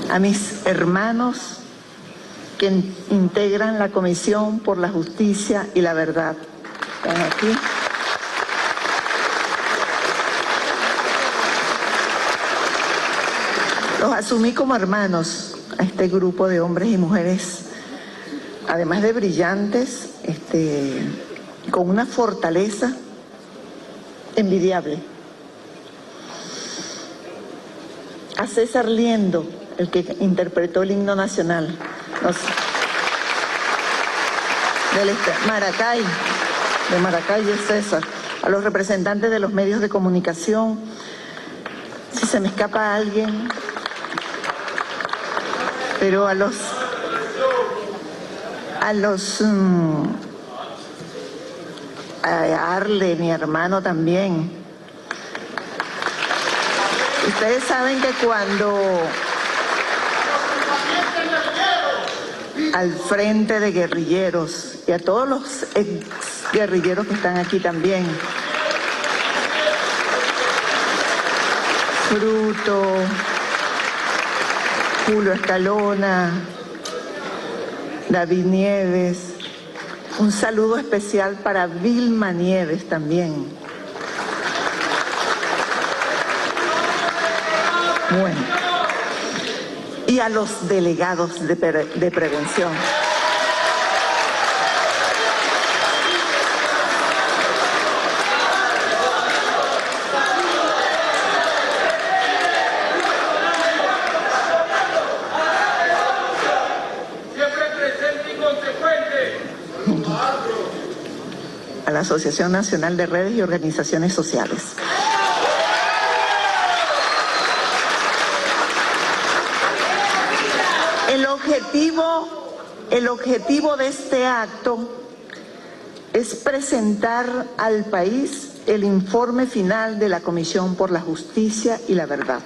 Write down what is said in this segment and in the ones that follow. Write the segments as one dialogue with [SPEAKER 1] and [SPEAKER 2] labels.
[SPEAKER 1] a mis hermanos que integran la Comisión por la Justicia y la Verdad. ¿Están aquí? Los asumí como hermanos a este grupo de hombres y mujeres, además de brillantes, con una fortaleza envidiable. A César Liendo, el que interpretó el himno nacional, de Maracay es César, a los representantes de los medios de comunicación, si se me escapa alguien, pero a Arle, mi hermano también. Ustedes saben que cuando al frente de guerrilleros y a todos los ex guerrilleros que están aquí también, Fruto, Julio Escalona, David Nieves, un saludo especial para Vilma Nieves también. Bueno, y a los delegados de prevención. A la Asociación Nacional de Redes y Organizaciones Sociales. El objetivo de este acto es presentar al país el informe final de la Comisión por la Justicia y la Verdad.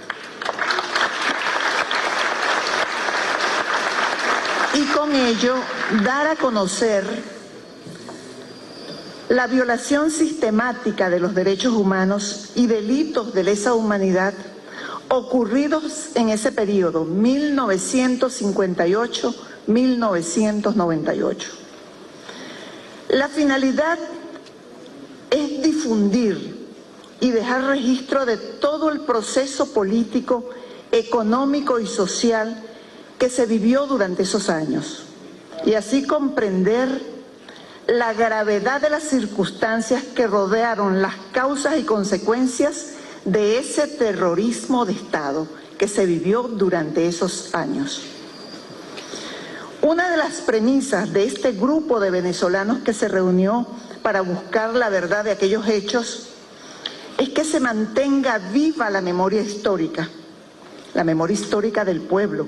[SPEAKER 1] Y con ello dar a conocer la violación sistemática de los derechos humanos y delitos de lesa humanidad ocurridos en ese periodo, 1958-1998. La finalidad es difundir y dejar registro de todo el proceso político, económico y social que se vivió durante esos años, y así comprender la gravedad de las circunstancias que rodearon las causas y consecuencias de ese terrorismo de Estado que se vivió durante esos años. Una de las premisas de este grupo de venezolanos que se reunió para buscar la verdad de aquellos hechos es que se mantenga viva la memoria histórica del pueblo,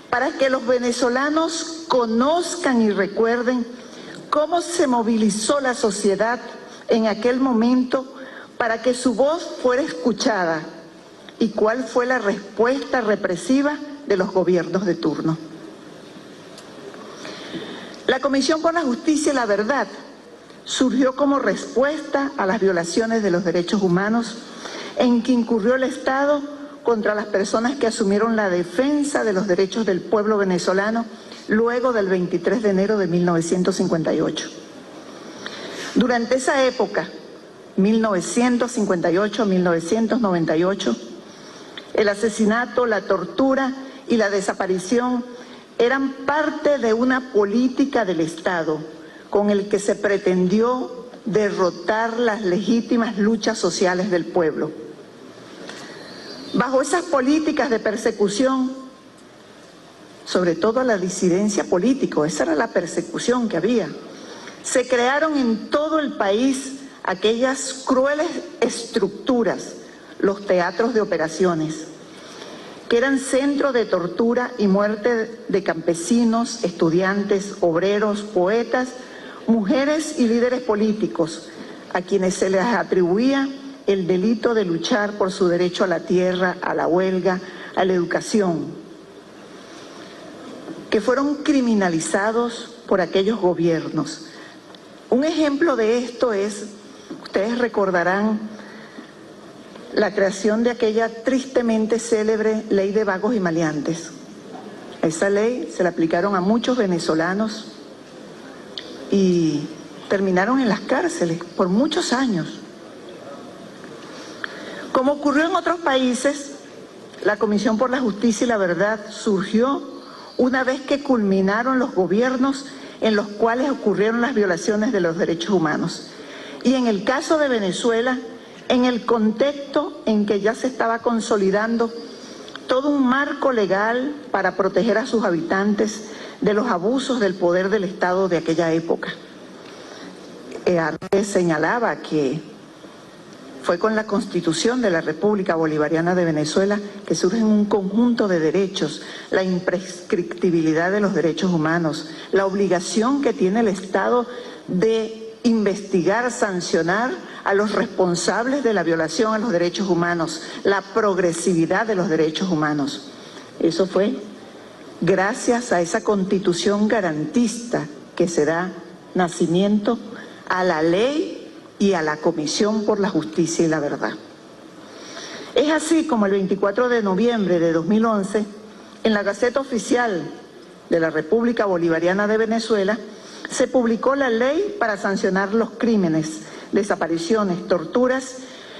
[SPEAKER 1] para que los venezolanos conozcan y recuerden cómo se movilizó la sociedad en aquel momento para que su voz fuera escuchada y cuál fue la respuesta represiva de los gobiernos de turno. La Comisión por la Justicia y la Verdad surgió como respuesta a las violaciones de los derechos humanos en que incurrió el Estado contra las personas que asumieron la defensa de los derechos del pueblo venezolano luego del 23 de enero de 1958. Durante esa época, 1958-1998, el asesinato, la tortura y la desaparición eran parte de una política del Estado con el que se pretendió derrotar las legítimas luchas sociales del pueblo. Bajo esas políticas de persecución, sobre todo a la disidencia política, esa era la persecución que había, se crearon en todo el país aquellas crueles estructuras, los teatros de operaciones, que eran centro de tortura y muerte de campesinos, estudiantes, obreros, poetas, mujeres y líderes políticos, a quienes se les atribuía el delito de luchar por su derecho a la tierra, a la huelga, a la educación, que fueron criminalizados por aquellos gobiernos. Un ejemplo de esto es, ustedes recordarán, la creación de aquella tristemente célebre ley de vagos y maleantes, Esa ley se la aplicaron a muchos venezolanos y terminaron en las cárceles por muchos años. Como ocurrió en otros países, la Comisión por la Justicia y la Verdad surgió una vez que culminaron los gobiernos en los cuales ocurrieron las violaciones de los derechos humanos. Y en el caso de Venezuela, en el contexto en que ya se estaba consolidando todo un marco legal para proteger a sus habitantes de los abusos del poder del Estado de aquella época. Arce señalaba que fue con la Constitución de la República Bolivariana de Venezuela que surgen un conjunto de derechos, la imprescriptibilidad de los derechos humanos, la obligación que tiene el Estado de investigar, sancionar a los responsables de la violación a los derechos humanos, la progresividad de los derechos humanos. Eso fue gracias a esa Constitución garantista que se da nacimiento a la ley y a la Comisión por la Justicia y la Verdad. Es así como el 24 de noviembre de 2011, en la Gaceta Oficial de la República Bolivariana de Venezuela, se publicó la ley para sancionar los crímenes, desapariciones, torturas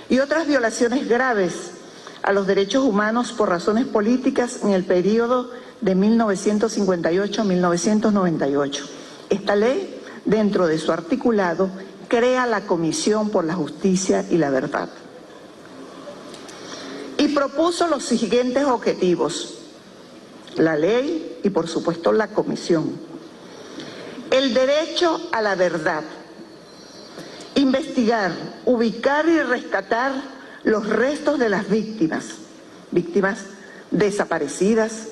[SPEAKER 1] y otras violaciones graves a los derechos humanos por razones políticas en el periodo de 1958 a 1998. Esta ley, dentro de su articulado, crea la Comisión por la Justicia y la Verdad. Y propuso los siguientes objetivos: la ley y, por supuesto, la comisión. El derecho a la verdad. Investigar, ubicar y rescatar los restos de las víctimas desaparecidas,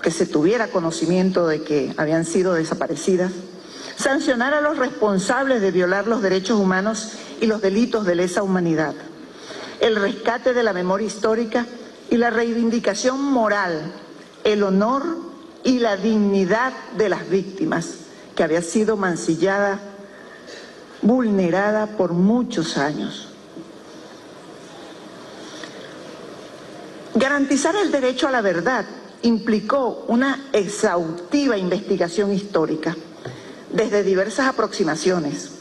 [SPEAKER 1] que se tuviera conocimiento de que habían sido desaparecidas. Sancionar a los responsables de violar los derechos humanos y los delitos de lesa humanidad. El rescate de la memoria histórica y la reivindicación moral, el honor y la dignidad de las víctimas, que había sido mancillada, vulnerada por muchos años. Garantizar el derecho a la verdad implicó una exhaustiva investigación histórica, desde diversas aproximaciones.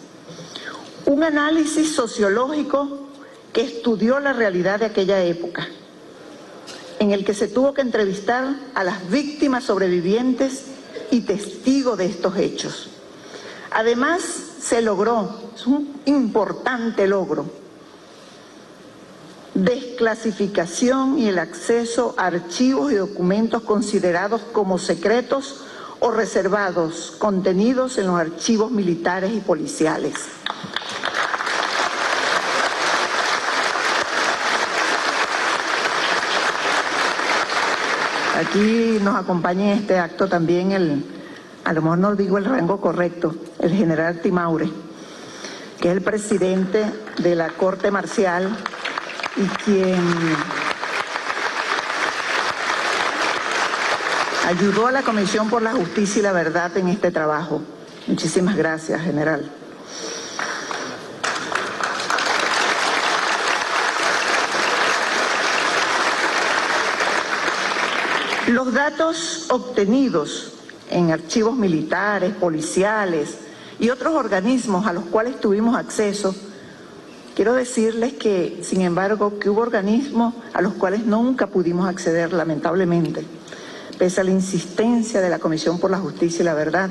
[SPEAKER 1] Un análisis sociológico que estudió la realidad de aquella época, en el que se tuvo que entrevistar a las víctimas sobrevivientes y testigos de estos hechos. Además, se logró, es un importante logro, desclasificación y el acceso a archivos y documentos considerados como secretos o reservados, contenidos en los archivos militares y policiales. Aquí nos acompaña en este acto también a lo mejor no digo el rango correcto, el general Timaure, que es el presidente de la Corte Marcial y quien ayudó a la Comisión por la Justicia y la Verdad en este trabajo. Muchísimas gracias, general. Los datos obtenidos en archivos militares, policiales y otros organismos a los cuales tuvimos acceso, quiero decirles que, sin embargo, que hubo organismos a los cuales nunca pudimos acceder, lamentablemente, pese a la insistencia de la Comisión por la Justicia y la Verdad,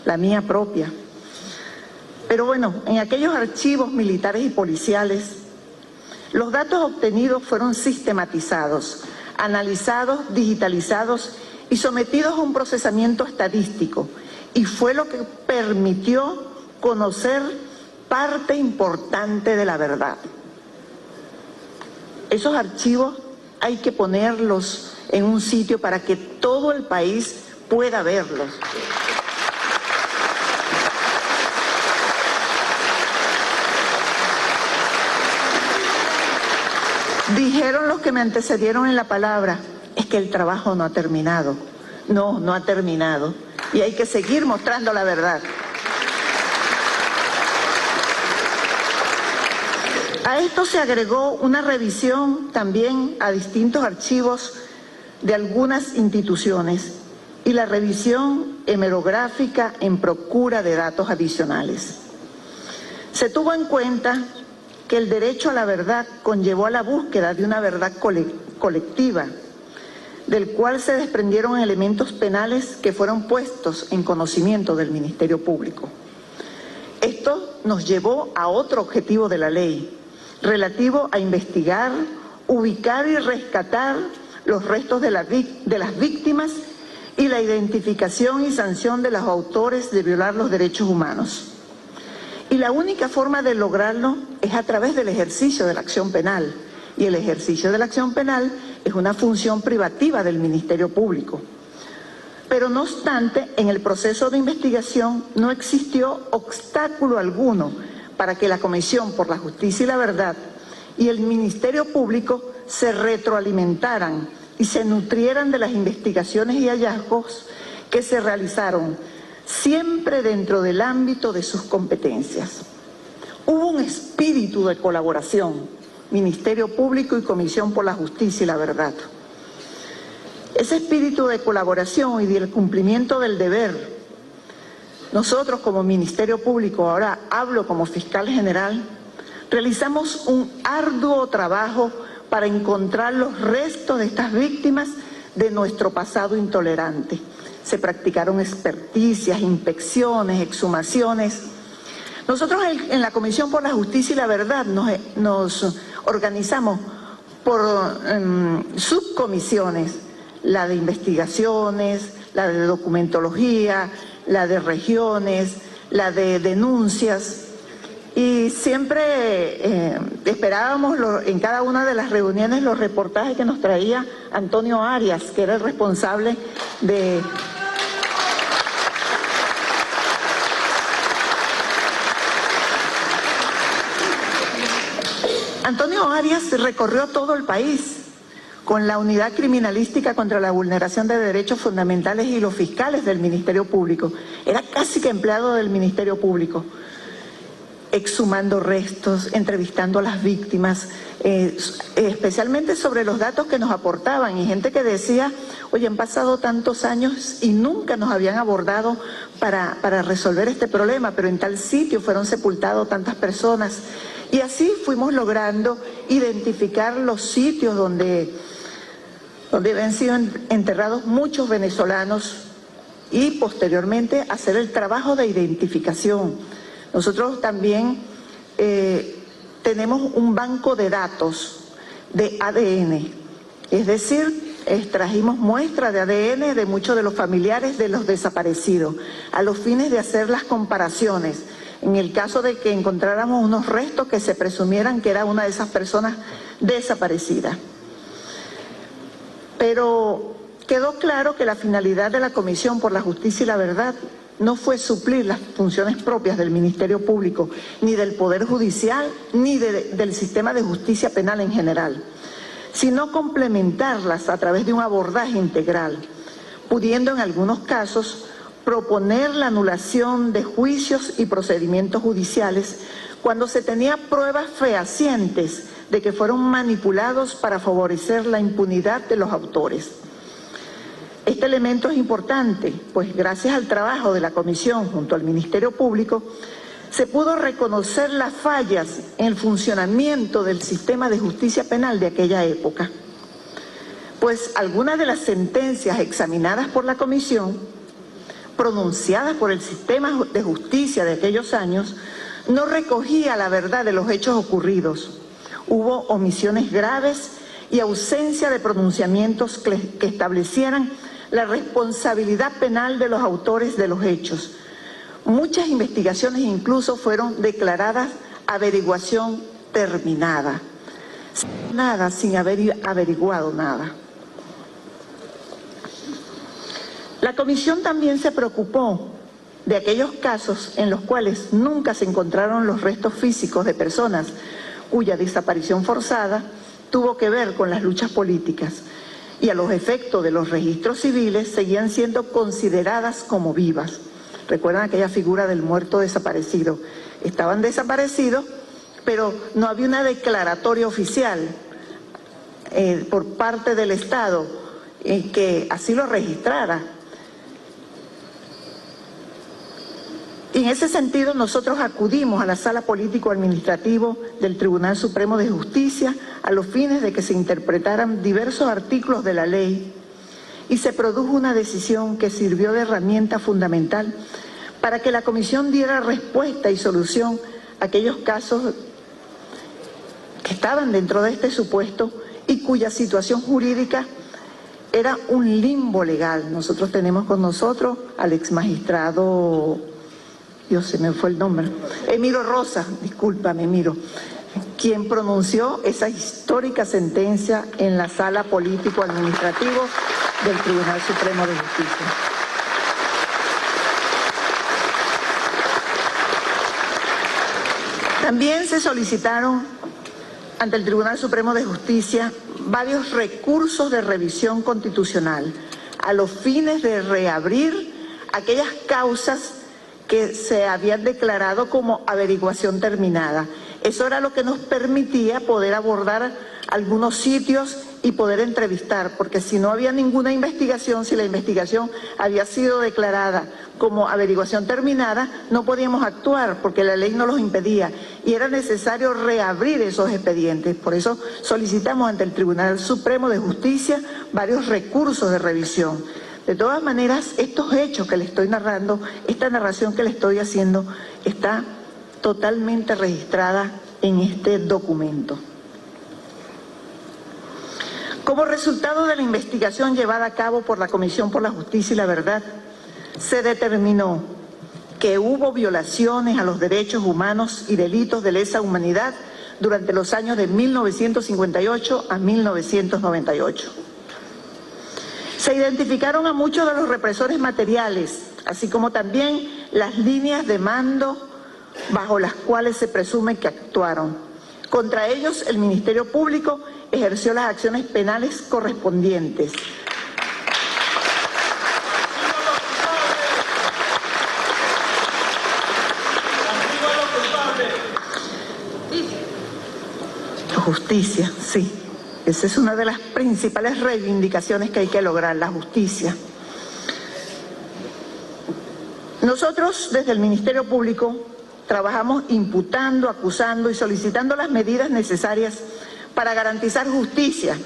[SPEAKER 1] la mía propia. Pero bueno, en aquellos archivos militares y policiales, los datos obtenidos fueron sistematizados, analizados, digitalizados y sometidos a un procesamiento estadístico, y fue lo que permitió conocer parte importante de la verdad. Esos archivos hay que ponerlos en un sitio para que todo el país pueda verlos. Dijeron los que me antecedieron en la palabra, es que el trabajo no ha terminado. No, no ha terminado. Y hay que seguir mostrando la verdad. A esto se agregó una revisión también a distintos archivos de algunas instituciones y la revisión hemerográfica en procura de datos adicionales. Se tuvo en cuenta que el derecho a la verdad conllevó a la búsqueda de una verdad colectiva, del cual se desprendieron elementos penales que fueron puestos en conocimiento del Ministerio Público. Esto nos llevó a otro objetivo de la ley, relativo a investigar, ubicar y rescatar los restos de las víctimas y la identificación y sanción de los autores de violar los derechos humanos. Y la única forma de lograrlo es a través del ejercicio de la acción penal. Y el ejercicio de la acción penal es una función privativa del Ministerio Público. Pero no obstante, en el proceso de investigación no existió obstáculo alguno para que la Comisión por la Justicia y la Verdad y el Ministerio Público se retroalimentaran y se nutrieran de las investigaciones y hallazgos que se realizaron, siempre dentro del ámbito de sus competencias. Hubo un espíritu de colaboración, Ministerio Público y Comisión por la Justicia y la Verdad. Ese espíritu de colaboración y del cumplimiento del deber, nosotros como Ministerio Público, ahora hablo como fiscal general, realizamos un arduo trabajo para encontrar los restos de estas víctimas de nuestro pasado intolerante. Se practicaron experticias, inspecciones, exhumaciones. Nosotros en la Comisión por la Justicia y la Verdad nos organizamos por subcomisiones, la de investigaciones, la de documentología, la de regiones, la de denuncias, y siempre esperábamos en cada una de las reuniones los reportajes que nos traía Antonio Arias, que era el responsable de... Antonio Arias recorrió todo el país con la Unidad Criminalística contra la Vulneración de Derechos Fundamentales y los fiscales del Ministerio Público. Era casi que empleado del Ministerio Público, exhumando restos, entrevistando a las víctimas, especialmente sobre los datos que nos aportaban, y gente que decía, oye, han pasado tantos años y nunca nos habían abordado para resolver este problema, pero en tal sitio fueron sepultadas tantas personas. Y así fuimos logrando identificar los sitios donde habían sido enterrados muchos venezolanos y posteriormente hacer el trabajo de identificación. Nosotros también tenemos un banco de datos de ADN, es decir, extrajimos muestras de ADN de muchos de los familiares de los desaparecidos, a los fines de hacer las comparaciones. En el caso de que encontráramos unos restos que se presumieran que era una de esas personas desaparecidas. Pero quedó claro que la finalidad de la Comisión por la Justicia y la Verdad no fue suplir las funciones propias del Ministerio Público, ni del Poder Judicial, ni del sistema de justicia penal en general, sino complementarlas a través de un abordaje integral, pudiendo en algunos casos proponer la anulación de juicios y procedimientos judiciales cuando se tenía pruebas fehacientes de que fueron manipulados para favorecer la impunidad de los autores. Este elemento es importante, pues gracias al trabajo de la Comisión junto al Ministerio Público, se pudo reconocer las fallas en el funcionamiento del sistema de justicia penal de aquella época, pues algunas de las sentencias examinadas por la Comisión, pronunciadas por el sistema de justicia de aquellos años, no recogía la verdad de los hechos ocurridos. Hubo omisiones graves y ausencia de pronunciamientos que establecieran la responsabilidad penal de los autores de los hechos. Muchas investigaciones incluso fueron declaradas averiguación terminada, sin haber averiguado nada. La Comisión también se preocupó de aquellos casos en los cuales nunca se encontraron los restos físicos de personas cuya desaparición forzada tuvo que ver con las luchas políticas y a los efectos de los registros civiles seguían siendo consideradas como vivas. Recuerdan aquella figura del muerto desaparecido. Estaban desaparecidos, pero no había una declaratoria oficial por parte del Estado que así lo registrara. Y en ese sentido nosotros acudimos a la Sala Político-Administrativo del Tribunal Supremo de Justicia a los fines de que se interpretaran diversos artículos de la ley y se produjo una decisión que sirvió de herramienta fundamental para que la Comisión diera respuesta y solución a aquellos casos que estaban dentro de este supuesto y cuya situación jurídica era un limbo legal. Nosotros tenemos con nosotros al exmagistrado, Dios, se me fue el nombre, Emiro Rosa, discúlpame Emiro, quien pronunció esa histórica sentencia en la Sala Político-Administrativo del Tribunal Supremo de Justicia. También se solicitaron ante el Tribunal Supremo de Justicia varios recursos de revisión constitucional a los fines de reabrir aquellas causas que se habían declarado como averiguación terminada. Eso era lo que nos permitía poder abordar algunos sitios y poder entrevistar, porque si no había ninguna investigación, si la investigación había sido declarada como averiguación terminada, no podíamos actuar porque la ley nos los impedía y era necesario reabrir esos expedientes. Por eso solicitamos ante el Tribunal Supremo de Justicia varios recursos de revisión. De todas maneras, estos hechos que le estoy narrando, esta narración que le estoy haciendo, está totalmente registrada en este documento. Como resultado de la investigación llevada a cabo por la Comisión por la Justicia y la Verdad, se determinó que hubo violaciones a los derechos humanos y delitos de lesa humanidad durante los años de 1958 a 1998. Se identificaron a muchos de los represores materiales, así como también las líneas de mando bajo las cuales se presume que actuaron. Contra ellos, el Ministerio Público ejerció las acciones penales correspondientes. Justicia, sí. Esa es una de las principales reivindicaciones que hay que lograr, la justicia. Nosotros, desde el Ministerio Público, trabajamos imputando, acusando y solicitando las medidas necesarias para garantizar justicia,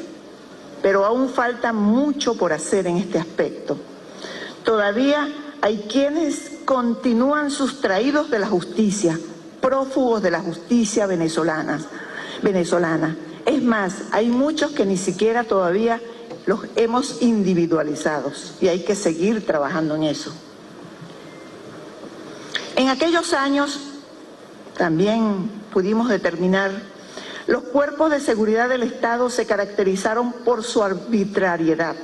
[SPEAKER 1] pero aún falta mucho por hacer en este aspecto. Todavía hay quienes continúan sustraídos de la justicia, prófugos de la justicia venezolana. Es más, hay muchos que ni siquiera todavía los hemos individualizado y hay que seguir trabajando en eso. En aquellos años también pudimos determinar, los cuerpos de seguridad del Estado se caracterizaron por su arbitrariedad,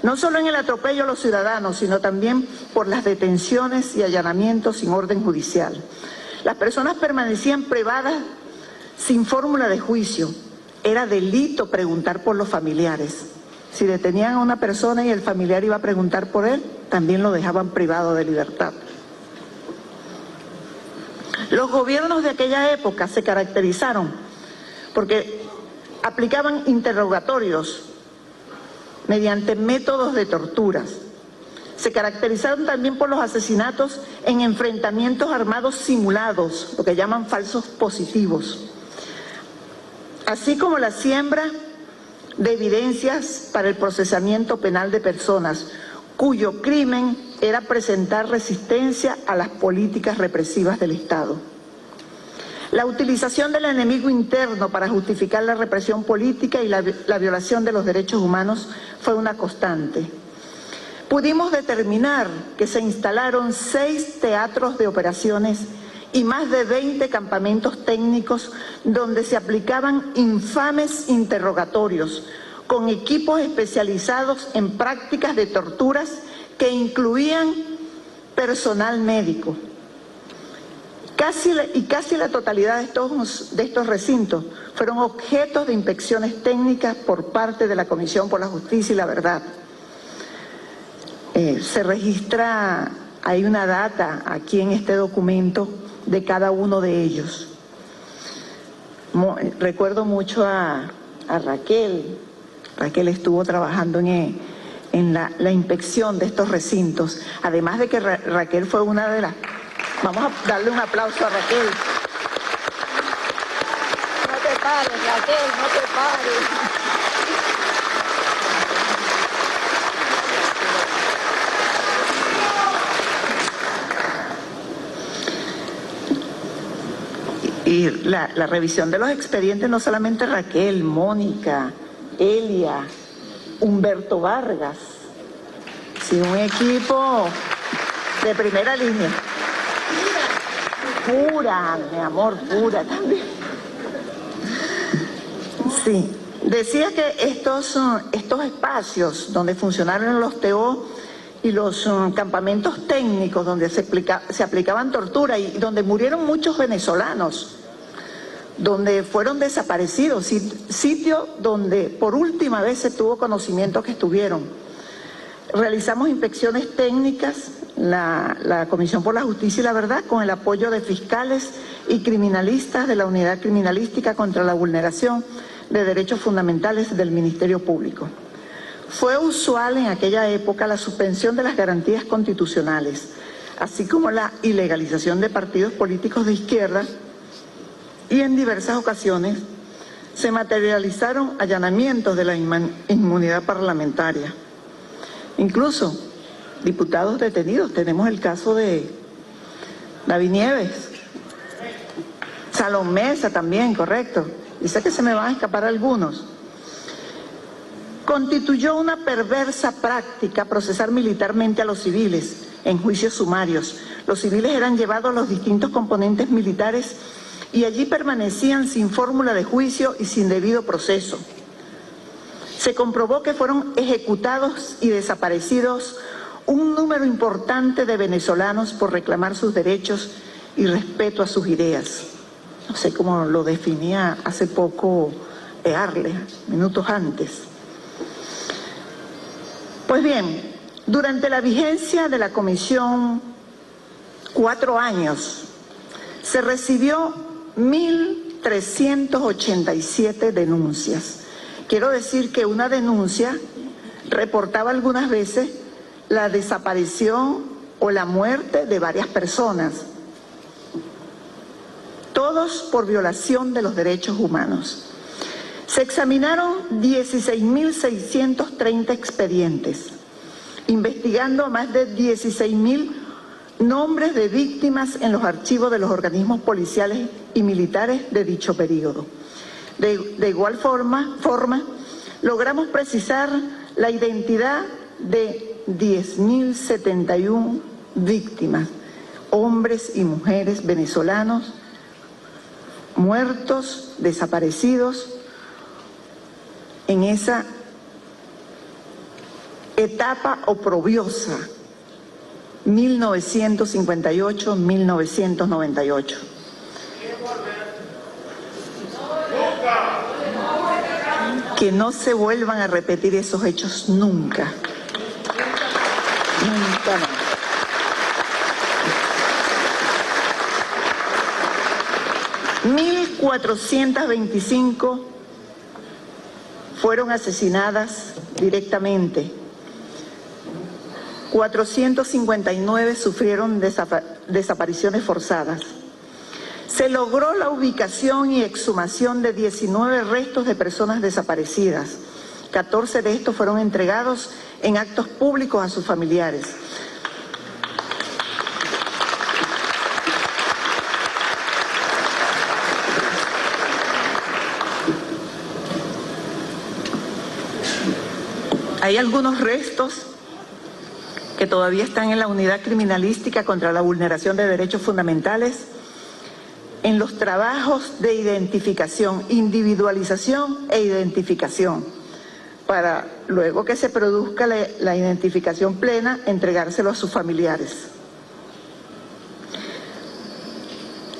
[SPEAKER 1] no solo en el atropello a los ciudadanos, sino también por las detenciones y allanamientos sin orden judicial. Las personas permanecían privadas sin fórmula de juicio. Era delito preguntar por los familiares. Si detenían a una persona y el familiar iba a preguntar por él, también lo dejaban privado de libertad. Los gobiernos de aquella época se caracterizaron porque aplicaban interrogatorios mediante métodos de torturas. Se caracterizaron también por los asesinatos en enfrentamientos armados simulados, lo que llaman falsos positivos, así como la siembra de evidencias para el procesamiento penal de personas cuyo crimen era presentar resistencia a las políticas represivas del Estado. La utilización del enemigo interno para justificar la represión política y la violación de los derechos humanos fue una constante. Pudimos determinar que se instalaron 6 teatros de operaciones y más de 20 campamentos técnicos donde se aplicaban infames interrogatorios con equipos especializados en prácticas de torturas que incluían personal médico. Casi la totalidad de estos recintos fueron objetos de inspecciones técnicas por parte de la Comisión por la Justicia y la Verdad. Se registra, hay una data aquí en este documento de cada uno de ellos. Recuerdo mucho a Raquel, Raquel estuvo trabajando en la inspección de estos recintos, además de que Raquel fue una de las... Vamos a darle un aplauso a Raquel. No te pares, Raquel, no te pares. Y la revisión de los expedientes, no solamente Raquel, Mónica, Elia, Humberto Vargas, sino un equipo de primera línea. Pura, mi amor, pura también. Sí, decía que estos espacios donde funcionaron los TO y los campamentos técnicos donde se aplicaban tortura y donde murieron muchos venezolanos, donde fueron desaparecidos, sitio donde por última vez se tuvo conocimiento que estuvieron. Realizamos inspecciones técnicas, la Comisión por la Justicia y la Verdad, con el apoyo de fiscales y criminalistas de la Unidad Criminalística contra la Vulneración de Derechos Fundamentales del Ministerio Público. Fue usual en aquella época la suspensión de las garantías constitucionales, así como la ilegalización de partidos políticos de izquierda, y en diversas ocasiones se materializaron allanamientos de la inmunidad parlamentaria. Incluso diputados detenidos, tenemos el caso de David Nieves, Salón Mesa también, correcto, y sé que se me van a escapar algunos. Constituyó una perversa práctica procesar militarmente a los civiles en juicios sumarios. Los civiles eran llevados a los distintos componentes militares y allí permanecían sin fórmula de juicio y sin debido proceso. Se comprobó que fueron ejecutados y desaparecidos un número importante de venezolanos por reclamar sus derechos y respeto a sus ideas. No sé cómo lo definía hace poco Arle, minutos antes. Pues bien, durante la vigencia de la comisión, 4 años, se recibió 1.387 denuncias. Quiero decir que una denuncia reportaba algunas veces la desaparición o la muerte de varias personas, todos por violación de los derechos humanos. Se examinaron 16.630 expedientes, investigando más de 16.000 nombres de víctimas en los archivos de los organismos policiales y militares de dicho periodo. De igual forma, logramos precisar la identidad de 10.071 víctimas, hombres y mujeres venezolanos, muertos, desaparecidos, en esa etapa oprobiosa, 1958-1998. Que no se vuelvan a repetir esos hechos nunca. Nunca más. $1.425 fueron asesinadas directamente. 459 sufrieron desapariciones forzadas. Se logró la ubicación y exhumación de 19 restos de personas desaparecidas. 14 de estos fueron entregados en actos públicos a sus familiares. Hay algunos restos que todavía están en la Unidad Criminalística contra la Vulneración de Derechos Fundamentales, en los trabajos de identificación, individualización e identificación, para luego que se produzca la identificación plena, entregárselo a sus familiares.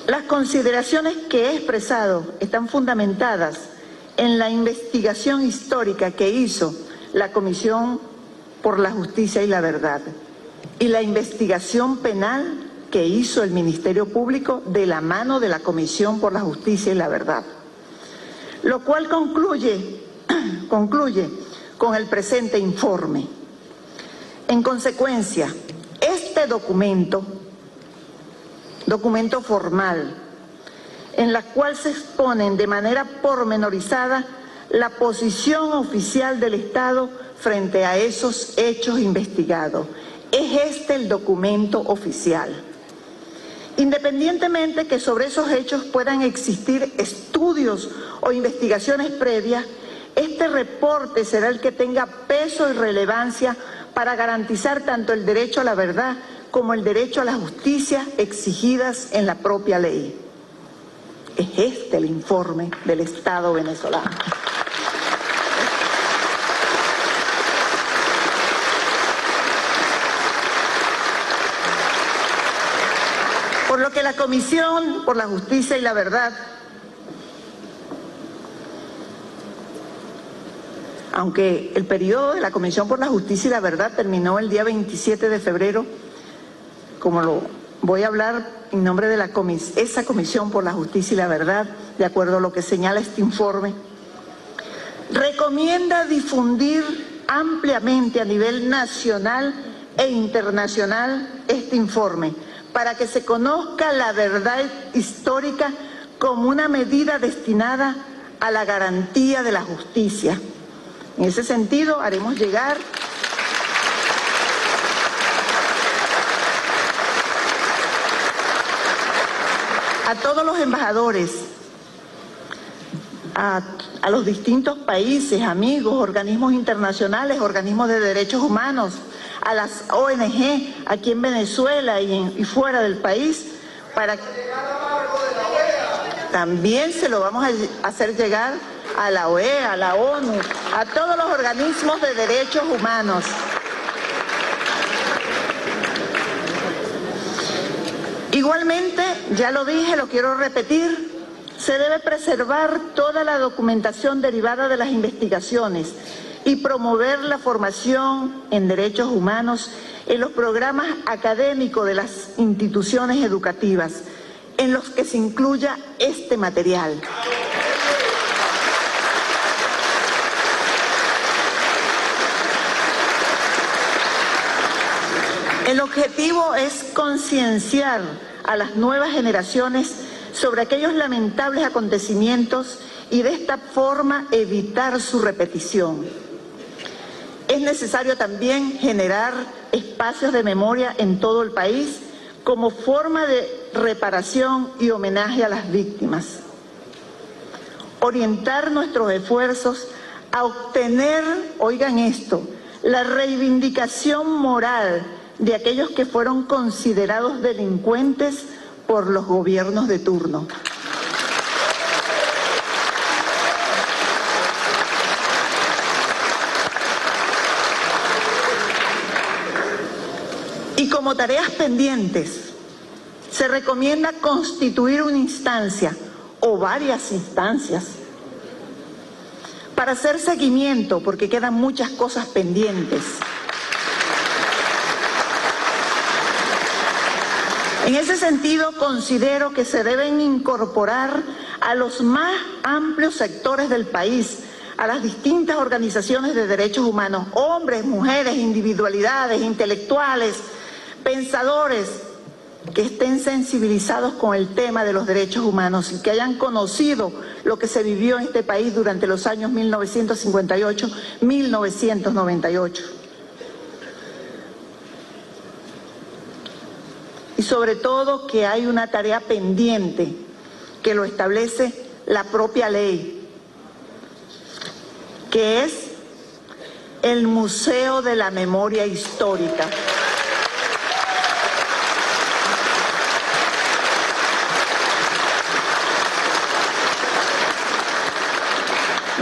[SPEAKER 1] Las consideraciones que he expresado están fundamentadas en la investigación histórica que hizo la Comisión por la Justicia y la Verdad y la investigación penal que hizo el Ministerio Público de la mano de la Comisión por la Justicia y la Verdad, lo cual concluye con el presente informe. En consecuencia, este documento formal, en la cual se exponen de manera pormenorizada la posición oficial del Estado frente a esos hechos investigados. Es este el documento oficial. Independientemente que sobre esos hechos puedan existir estudios o investigaciones previas, este reporte será el que tenga peso y relevancia para garantizar tanto el derecho a la verdad como el derecho a la justicia exigidas en la propia ley. Es este el informe del Estado venezolano. Por lo que la Comisión por la Justicia y la Verdad, aunque el periodo de la Comisión por la Justicia y la Verdad terminó el día 27 de febrero, como lo voy a hablar en nombre de esa Comisión por la Justicia y la Verdad, de acuerdo a lo que señala este informe, recomienda difundir ampliamente a nivel nacional e internacional este informe, para que se conozca la verdad histórica como una medida destinada a la garantía de la justicia. En ese sentido, haremos llegar a todos los embajadores, a los distintos países, amigos, organismos internacionales, organismos de derechos humanos, a las ONG aquí en Venezuela y fuera del país, para que también se lo vamos a hacer llegar a la OEA, a la ONU, a todos los organismos de derechos humanos. Igualmente, ya lo dije, lo quiero repetir, se debe preservar toda la documentación derivada de las investigaciones y promover la formación en derechos humanos en los programas académicos de las instituciones educativas, en los que se incluya este material. El objetivo es concienciar a las nuevas generaciones sobre aquellos lamentables acontecimientos y de esta forma evitar su repetición. Es necesario también generar espacios de memoria en todo el país como forma de reparación y homenaje a las víctimas. Orientar nuestros esfuerzos a obtener, oigan esto, la reivindicación moral de aquellos que fueron considerados delincuentes por los gobiernos de turno. Y como tareas pendientes, se recomienda constituir una instancia o varias instancias para hacer seguimiento, porque quedan muchas cosas pendientes. En ese sentido, considero que se deben incorporar a los más amplios sectores del país, a las distintas organizaciones de derechos humanos, hombres, mujeres, individualidades, intelectuales, pensadores, que estén sensibilizados con el tema de los derechos humanos y que hayan conocido lo que se vivió en este país durante los años 1958-1998. Y sobre todo que hay una tarea pendiente que lo establece la propia ley, que es el Museo de la Memoria Histórica.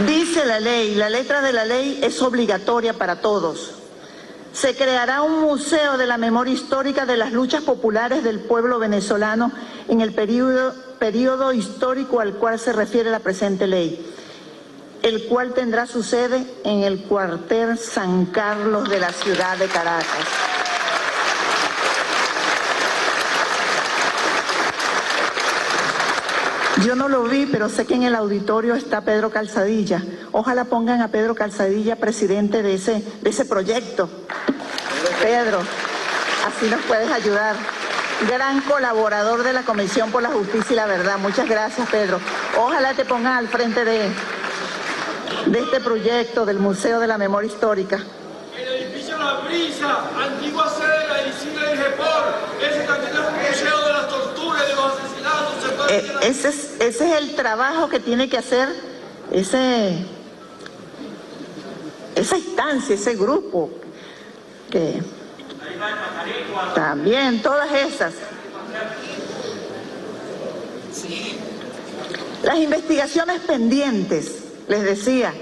[SPEAKER 1] Dice la ley, la letra de la ley es obligatoria para todos. Se creará un museo de la memoria histórica de las luchas populares del pueblo venezolano en el periodo histórico al cual se refiere la presente ley, el cual tendrá su sede en el cuartel San Carlos de la ciudad de Caracas. Yo no lo vi, pero sé que en el auditorio está Pedro Calzadilla. Ojalá pongan a Pedro Calzadilla presidente de ese proyecto. Pedro, así nos puedes ayudar. Gran colaborador de la Comisión por la Justicia y la Verdad. Muchas gracias, Pedro. Ojalá te pongan al frente de este proyecto del Museo de la Memoria Histórica.
[SPEAKER 2] El edificio La Brisa, antigua sede de la Medicina del Gepor, ese también es un museo de las torturas y de los asesinatos.
[SPEAKER 1] Ese es el trabajo que tiene que hacer esa instancia, ese grupo, que también todas esas. Las investigaciones pendientes, les decía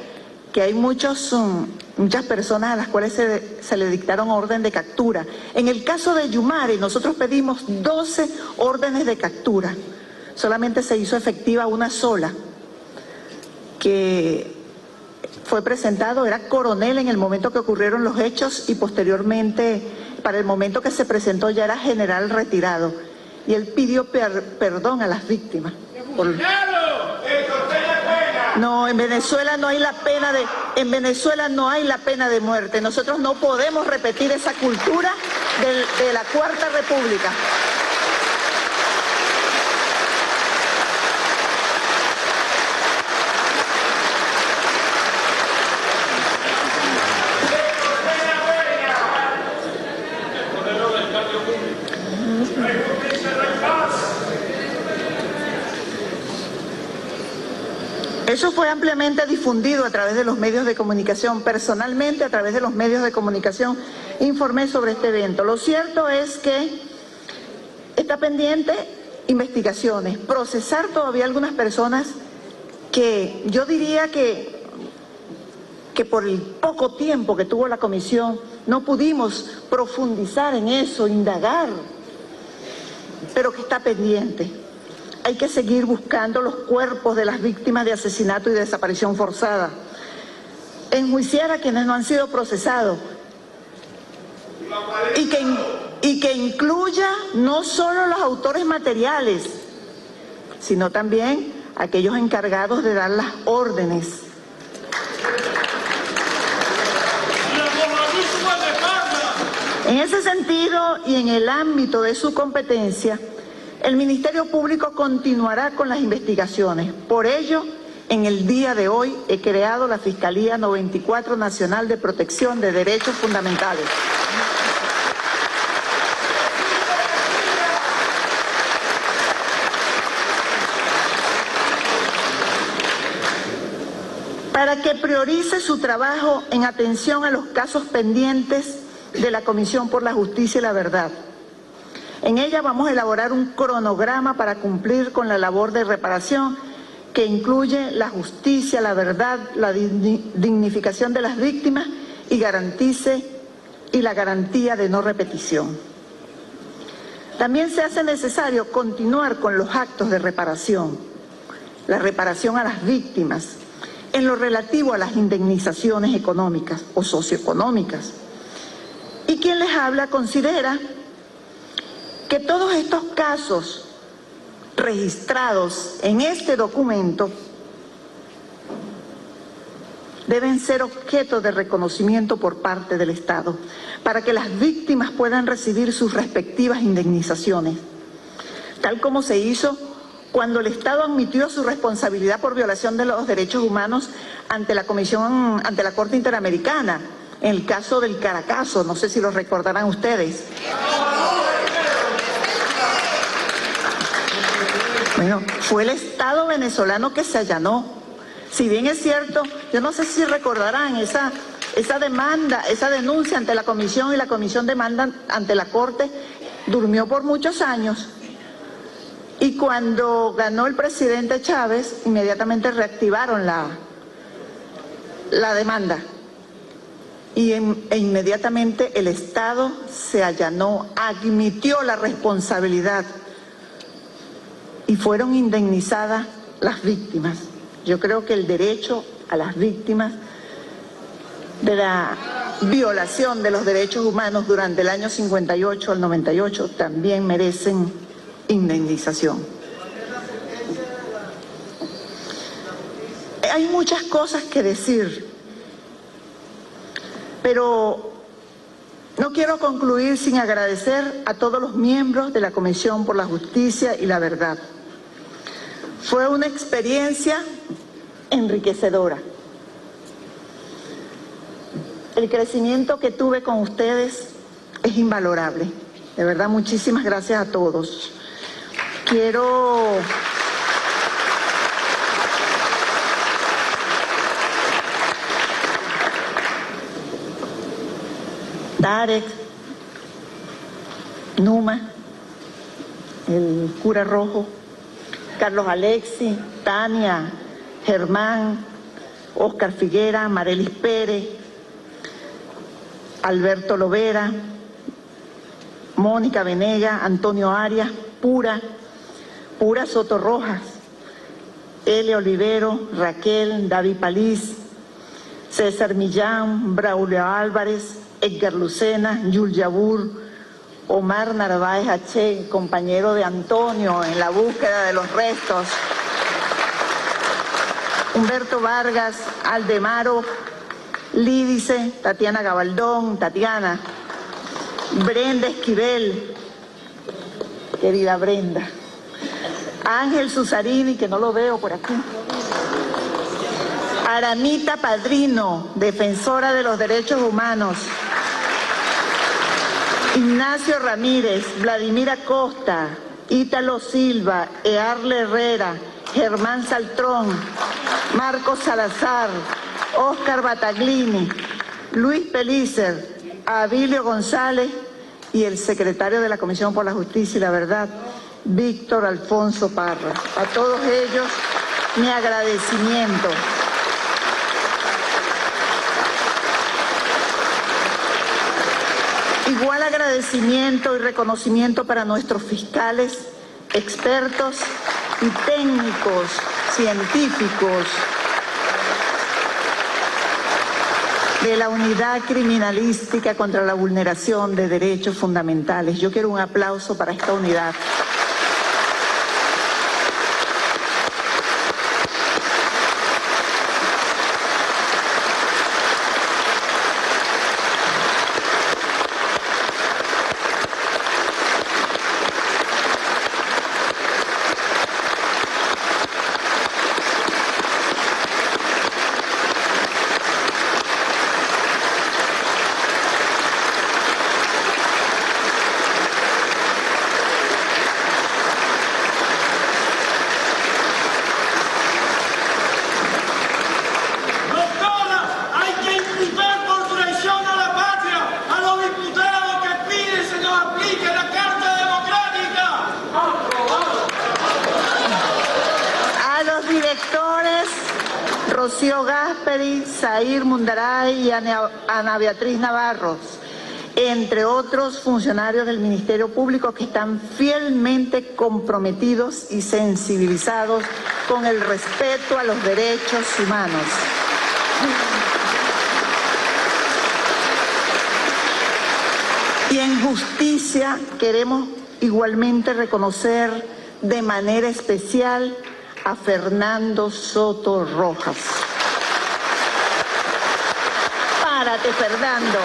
[SPEAKER 1] que hay muchas personas a las cuales se le dictaron orden de captura. En el caso de Yumare, nosotros pedimos 12 órdenes de captura. Solamente se hizo efectiva una sola, que fue presentado, era coronel en el momento que ocurrieron los hechos y posteriormente, para el momento que se presentó, ya era general retirado. Y él pidió perdón a las víctimas. No, en Venezuela no hay la pena de muerte. Nosotros no podemos repetir esa cultura de la Cuarta República. Eso fue ampliamente difundido a través de los medios de comunicación. Personalmente, a través de los medios de comunicación, informé sobre este evento. Lo cierto es que está pendiente investigaciones, procesar todavía algunas personas que yo diría que por el poco tiempo que tuvo la comisión no pudimos profundizar en eso, indagar, pero que está pendiente. Hay que seguir buscando los cuerpos de las víctimas de asesinato y desaparición forzada. Enjuiciar a quienes no han sido procesados. Y que incluya no solo los autores materiales, sino también aquellos encargados de dar las órdenes. En ese sentido y en el ámbito de su competencia, el Ministerio Público continuará con las investigaciones. Por ello, en el día de hoy he creado la Fiscalía 94 Nacional de Protección de Derechos Fundamentales. Para que priorice su trabajo en atención a los casos pendientes de la Comisión por la Justicia y la Verdad. En ella vamos a elaborar un cronograma para cumplir con la labor de reparación que incluye la justicia, la verdad, la dignificación de las víctimas y la garantía de no repetición. También se hace necesario continuar con los actos de reparación, la reparación a las víctimas, en lo relativo a las indemnizaciones económicas o socioeconómicas. Y quien les habla considera que todos estos casos registrados en este documento deben ser objeto de reconocimiento por parte del Estado, para que las víctimas puedan recibir sus respectivas indemnizaciones, tal como se hizo cuando el Estado admitió su responsabilidad por violación de los derechos humanos ante la Corte Interamericana, en el caso del Caracazo, no sé si lo recordarán ustedes. Bueno, fue el Estado venezolano que se allanó. Si bien es cierto, yo no sé si recordarán esa demanda, esa denuncia ante la Comisión, y la Comisión demanda ante la Corte, durmió por muchos años. Y cuando ganó el presidente Chávez, inmediatamente reactivaron la demanda. E inmediatamente el Estado se allanó, admitió la responsabilidad y fueron indemnizadas las víctimas. Yo creo que el derecho a las víctimas de la violación de los derechos humanos durante el año 58 al 98 también merecen indemnización. Hay muchas cosas que decir, pero no quiero concluir sin agradecer a todos los miembros de la Comisión por la Justicia y la Verdad. Fue una experiencia enriquecedora. El crecimiento que tuve con ustedes es invalorable. De verdad, muchísimas gracias a todos. Quiero Tarek, Numa, el cura rojo, Carlos Alexis, Tania, Germán, Óscar Figuera, Marelis Pérez, Alberto Lovera, Mónica Venega, Antonio Arias, Pura Soto Rojas, Ele Olivero, Raquel, David Palís, César Millán, Braulio Álvarez, Edgar Lucena, Yul Yabur, Omar Narváez H., compañero de Antonio en la búsqueda de los restos, Humberto Vargas, Aldemaro, Lídice, Tatiana Gabaldón, Tatiana, Brenda Esquivel, querida Brenda, Ángel Susarini, que no lo veo por aquí, Aramita Padrino, defensora de los derechos humanos, Ignacio Ramírez, Vladimir Acosta, Ítalo Silva, Earle Herrera, Germán Saltrón, Marcos Salazar, Óscar Bataglini, Luis Pelícer, Abilio González y el secretario de la Comisión por la Justicia y la Verdad, Víctor Alfonso Parra. A todos ellos mi agradecimiento. Igual agradecimiento y reconocimiento para nuestros fiscales, expertos y técnicos, científicos de la Unidad Criminalística contra la Vulneración de Derechos Fundamentales. Yo quiero un aplauso para esta unidad. Rocío Gasperi, Zair Mundaray y Ana Beatriz Navarros, entre otros funcionarios del Ministerio Público que están fielmente comprometidos y sensibilizados con el respeto a los derechos humanos. Y en justicia queremos igualmente reconocer de manera especial a Fernando Soto Rojas. Párate, Fernando.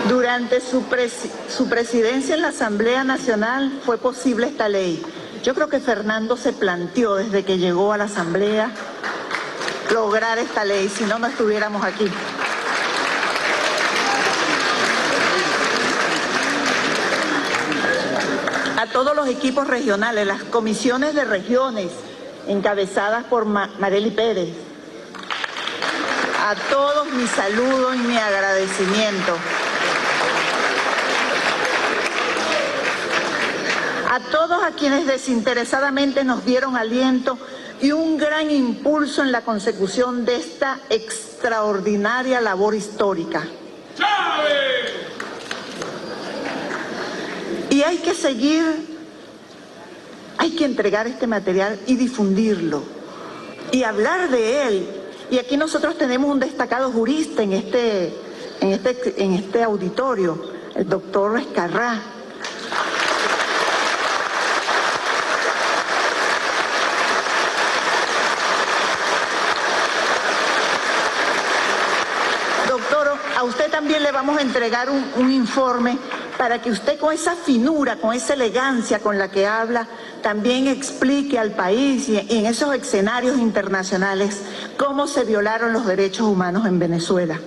[SPEAKER 1] Durante su presidencia en la Asamblea Nacional fue posible esta ley. Yo creo que Fernando se planteó desde que llegó a la Asamblea lograr esta ley, si no, no estuviéramos aquí. A todos los equipos regionales, las comisiones de regiones encabezadas por Marely Pérez, a todos mi saludo y mi agradecimiento. a todos a quienes desinteresadamente nos dieron aliento y un gran impulso en la consecución de esta extraordinaria labor histórica.
[SPEAKER 2] ¡Chávez!
[SPEAKER 1] Y hay que seguir, hay que entregar este material y difundirlo y hablar de él. Y aquí nosotros tenemos un destacado jurista en este auditorio, el doctor Escarrá. Doctor, a usted también le vamos a entregar un informe para que usted con esa finura, con esa elegancia con la que habla, también explique al país y en esos escenarios internacionales cómo se violaron los derechos humanos en Venezuela.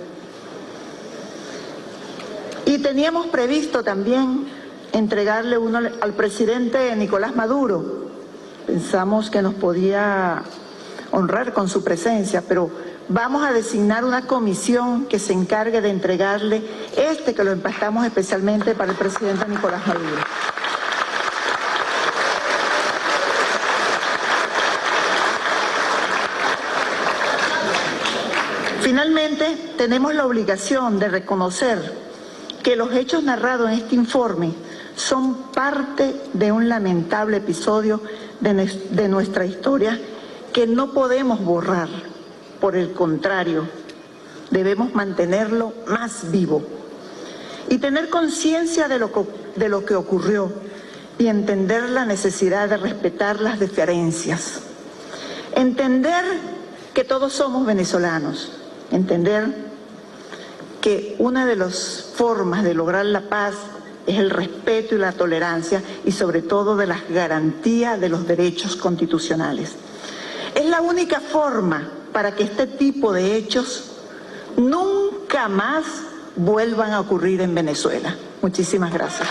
[SPEAKER 1] Y teníamos previsto también entregarle uno al presidente Nicolás Maduro. Pensamos que nos podía honrar con su presencia, pero vamos a designar una comisión que se encargue de entregarle que lo empastamos especialmente para el presidente Nicolás Maduro. Finalmente, tenemos la obligación de reconocer que los hechos narrados en este informe son parte de un lamentable episodio de nuestra historia que no podemos borrar. Por el contrario, debemos mantenerlo más vivo y tener conciencia de lo que ocurrió y entender la necesidad de respetar las diferencias. Entender que todos somos venezolanos, entender que una de las formas de lograr la paz es el respeto y la tolerancia y sobre todo de las garantías de los derechos constitucionales. Es la única forma para que este tipo de hechos nunca más vuelvan a ocurrir en Venezuela. Muchísimas gracias.